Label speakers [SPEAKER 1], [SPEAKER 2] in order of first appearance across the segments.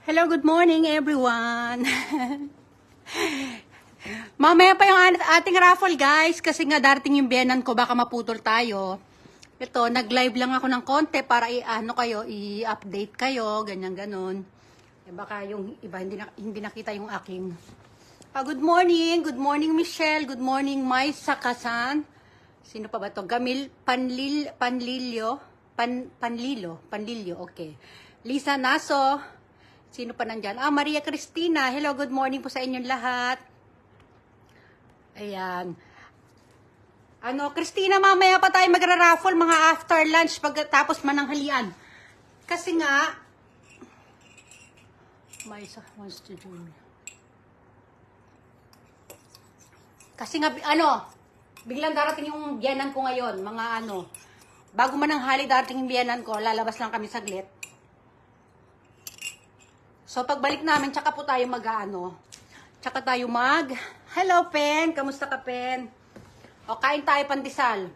[SPEAKER 1] Hello, good morning everyone. Mamaya pa yung ating raffle guys kasi nga darating yung biyenan ko, baka maputol tayo. Ito, nag-live lang ako ng konti para i-update kayo, ganyan ganon. Baka yung iba hindi nakita yung aking. Good morning Michelle, good morning Mai Sakasan. Sino pa ba to? Gamil Panlilio, okay. Lisa Naso. Sino pa nandyan? Maria Cristina. Hello, good morning po sa inyong lahat. Ayan. Cristina, mamaya pa tayo magra-raffle mga after lunch pagkatapos mananghalian. Kasi nga, may isa wants to join me. Kasi nga, biglang darating yung biyanan ko ngayon. Bago mananghali darating yung biyanan ko, lalabas lang kami saglit. So, pagbalik namin, tsaka po tayo Hello, Pen! Kamusta ka, Pen? O, kain tayo pandesal.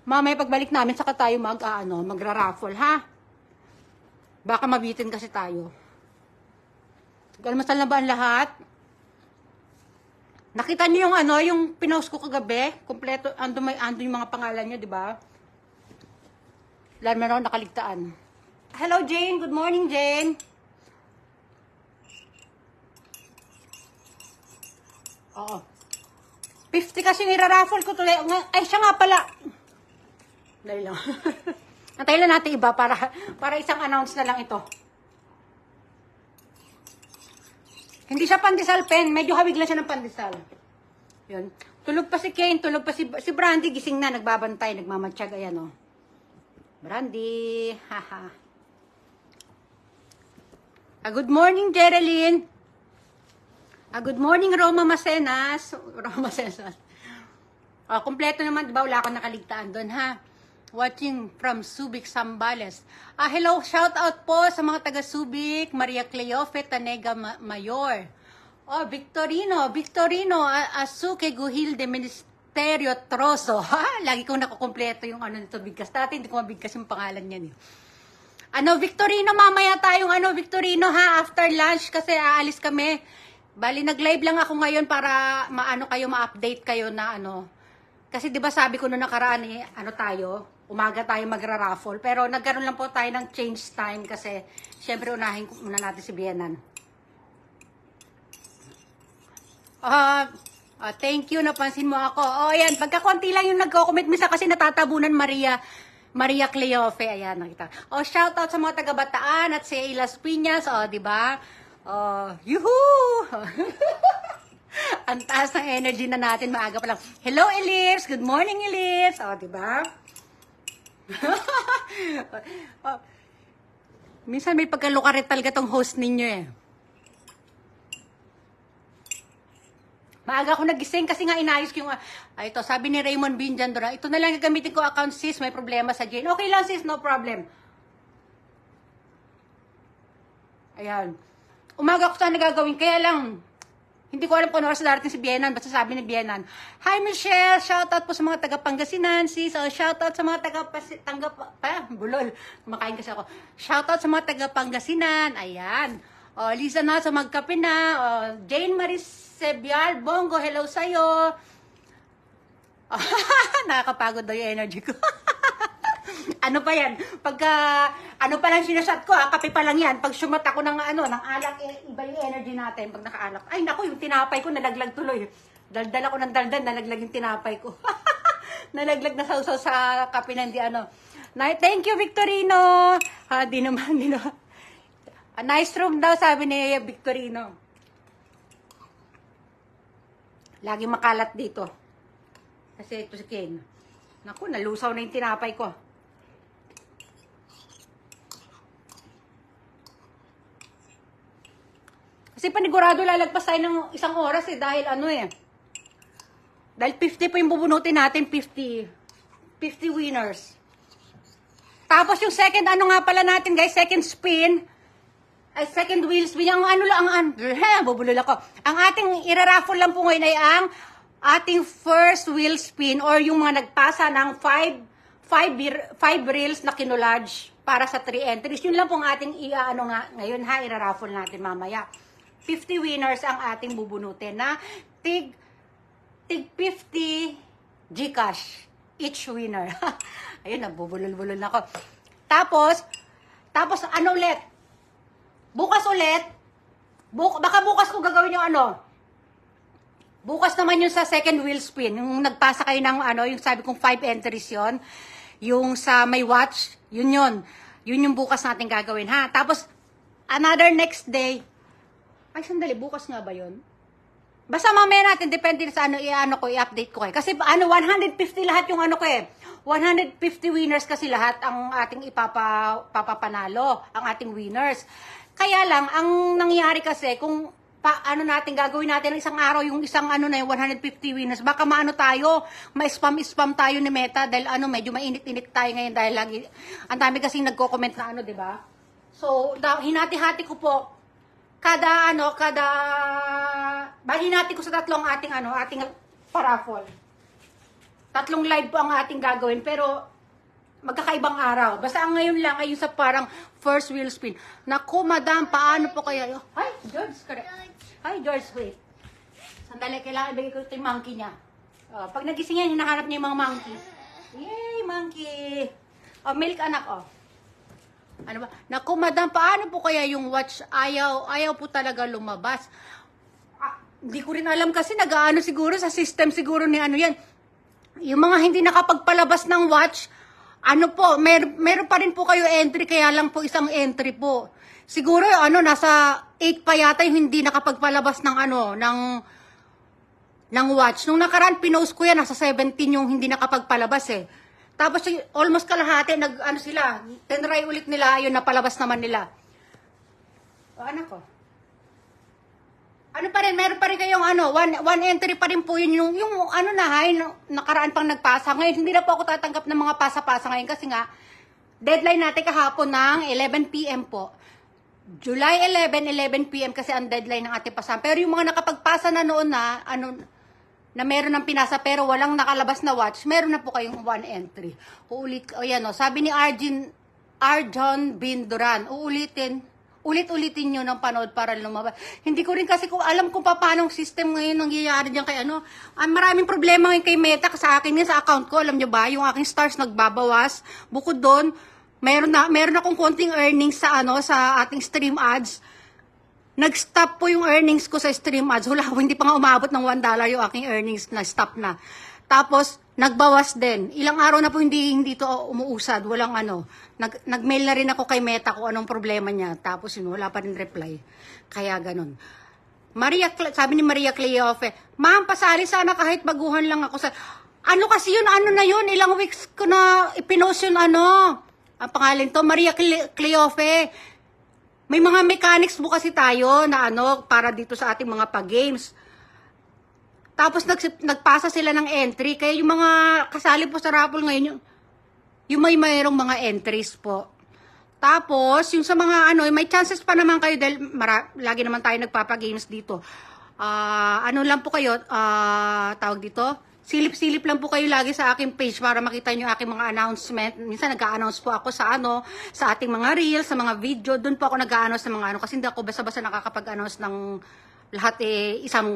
[SPEAKER 1] Mamaya pagbalik namin, tsaka tayo magra-raffle, ha? Baka mabitin kasi tayo. Almasal na ba ang lahat? Nakita niyo yung pinost ko kagabi? Kompleto, ando yung mga pangalan niyo, di ba? Meron nakaligtaan. Hello, Jane. Good morning, Jane. Oo. 50 kasi nira-raffle ko tuloy. Ay, siya nga pala. Dali lang. Antayin lang natin iba para isang announce na lang ito. Hindi siya pandesal, Pen. Medyo hawig lang siya ng pandesal. Yun. Tulog pa si Kane. Tulog pa si Brandy. Gising na. Nagbabantay. Nagmamatsyag. Ayan, Brandy, haha. Good morning, Geraldine. Good morning, Roma Macenas. Kompleto naman, di ba? Wala akong nakaligtaan doon, ha? Watching from Subic, Zambales. Hello, shout out po sa mga taga Subic, Maria Cleofe, Tanega Mayor. Victorino, Asuke Guhil de Ministerio Troso. Lagi kong nakukompleto yung nito bigkas. Dati hindi ko mabigkas yung pangalan niya. Victorino, mamaya tayong Victorino ha, after lunch kasi aalis kami. Bali, nag-live lang ako ngayon para ma-update kayo na Kasi 'di ba sabi ko noong nakaraan umaga tayo magra-raffle, pero nagkaroon lang po tayo ng change time kasi syempre unahin muna natin si Bienan. Thank you, napansin mo ako. Ayan, pagkakonti lang yung nagko-comment misa kasi natatabunan Maria Cleofe. Ayan, nakita. Shout out sa mga taga-Bataan at si Las Piñas. Di ba? Yuhuu! Ang taas ng energy na natin, maaga pa lang. Hello, Elirs! Good morning, Elirs! Di ba? Minsan may pagkalukaret talaga tong host ninyo eh. Maaga ako nagising kasi nga inayos ko yung, ito, sabi ni Raymond Binjan doon, ito na lang gagamitin ko account sis, may problema sa Jane. Okay lang sis, no problem. Ayan. Umaga ko sana gagawin, kaya lang, hindi ko alam kung ano oras darating si Bienan, basta sabi ni Bienan, hi Michelle, shoutout po sa mga taga-Pangasinan sis, shoutout sa mga bulol, kumakain kasi ako, shoutout sa mga taga-Pangasinan, ayan. Lisa na sa magkape na. Jane Maris Sebial, Bongo, hello sa'yo. Nakakapagod daw yung energy ko. Ano pa yan? Pagka, pa lang sinashot ko, kape pa lang yan. Pag sumat ako ng alak, iba yung energy natin pag nakaalak. Ay, naku, yung tinapay ko, nalaglag tuloy. Daldal ako ng daldal, nalaglag yung tinapay ko. Nalaglag na sausaw sa kape na hindi Thank you, Victorino. Di naman. Nice room daw, sabi ni Victorino. Lagi makalat dito. Kasi ito si Ken. Naku, nalusaw na yung tinapay ko. Kasi panigurado lalagpas tayo ng isang oras dahil Dahil 50 po yung bubunutin natin, 50 winners. Tapos yung second, nga pala natin guys, second spin, second wheel spin, bubulol ako. Ang ating iraraffle lang po ngayon ay ang ating first wheel spin or yung mga nagpasa ng 5 reels na kinolage para sa 3 entries. Yun lang pong ating ano nga ngayon ha, iraraffle natin mamaya. 50 winners ang ating bubunutin na tig 50 Gcash each winner. Ayun, nagbubulol-bulol na ako. Tapos ano ulit? Bukas ulit. Baka bukas ko gagawin yung ano. Bukas naman yung sa second wheel spin. Yung nagpasa kayo ng ano, yung sabi kong 5 entries yon. Yung sa may watch, yun yun. Yun yung bukas natin gagawin ha. Tapos, another next day. Ay, sandali, bukas nga ba yun? Basta mamaya natin, depende sa ano, i-update ko kayo. Kasi ano, 150 lahat yung ano ko eh. 150 winners kasi lahat ang ating ipapapanalo, ang ating winners. Kaya lang, ang nangyari kasi, kung ano natin, gagawin natin isang araw, yung isang ano na yung 150 winners, baka maano tayo, ma-spam tayo ni Meta, dahil ano, medyo mainit-init tayo ngayon, dahil lagi, ang dami kasing nagko-comment na ano, diba? So, hinati-hati ko po, hinati ko sa tatlong ating paraffle. 3 live po ang ating gagawin, pero magkakaibang araw. Basta ang ngayon lang ay yung sa parang first wheel spin. Naku, madam, paano po kaya? Hi, George, correct. Hi, George, wait. Sandali, kailangan ibigay ko ito yung monkey niya. Pag nagising yan, hinahanap niya yung mga monkey. Yay, monkey. Milk anak, Ano ba? Naku, madam, paano po kaya yung watch? Ayaw po talaga lumabas. Hindi ko rin alam kasi nag-aano siguro sa system siguro ni ano yan. Yung mga hindi nakapagpalabas ng watch, ano po, meron pa rin po kayo entry, kaya lang po isang entry po. Siguro ano, nasa 8 pa yata yung hindi nakapagpalabas ng ano, ng watch. Nung nakaraan, pinost ko yan, nasa 17 yung hindi nakapagpalabas eh. Tapos almost kalahati, ano sila, tinry ulit nila, ayun, napalabas naman nila. Anak ko. Ano pa rin, meron pa rin kayong ano, one entry pa rin po yun, yung ano na, nakaraan pang nagpasa. Ngayon, hindi na po ako tatanggap ng mga pasa-pasa ngayon kasi nga, deadline natin kahapon ng 11 PM po. July 11 PM kasi ang deadline ng ating pasahan. Pero yung mga nakapagpasa na noon na, na meron ng pinasa pero walang nakalabas na watch, meron na po kayong 1 entry. Sabi ni Arjon Binduran, ulit-ulitin nyo ng panood para lumabas. Hindi ko rin kasi alam kung paano ang system ngayon nangyayari dyan kay ano. Maraming problema ngayon kay Meta sa akin sa account ko. Alam nyo ba, yung aking stars nagbabawas. Bukod doon, meron akong konting earnings sa ating stream ads. Nag-stop po yung earnings ko sa stream ads. Hindi pa nga umabot ng $1 yung aking earnings na stop na. Tapos, nagbawas din. Ilang araw na po hindi ito umuusad. Walang ano. Nag-mail na rin ako kay Meta kung anong problema niya. Tapos yun, wala pa rin reply. Kaya ganun. Sabi ni Maria Cleofe, ma'am, pasali sana kahit baguhan lang ako sa... Ano kasi yun? Ano na yun? Ilang weeks ko na ipinost yun Ang pangalan to, Maria Cleofe. May mga mechanics po kasi tayo na para dito sa ating mga pag-games. Tapos nagpasa sila ng entry. Kaya yung mga kasali po sa raffle ngayon, yung mayroong mga entries po. Tapos, yung sa mga may chances pa naman kayo dahil lagi naman tayo nagpapagames dito. Lang po kayo, tawag dito, silip-silip lang po kayo lagi sa aking page para makita nyo aking mga announcement. Minsan nag-a-announce po ako sa sa ating mga reels, sa mga video. Doon po ako nag-a-announce ng mga kasi hindi ako basta-basta nakakapag-announce ng lahat isang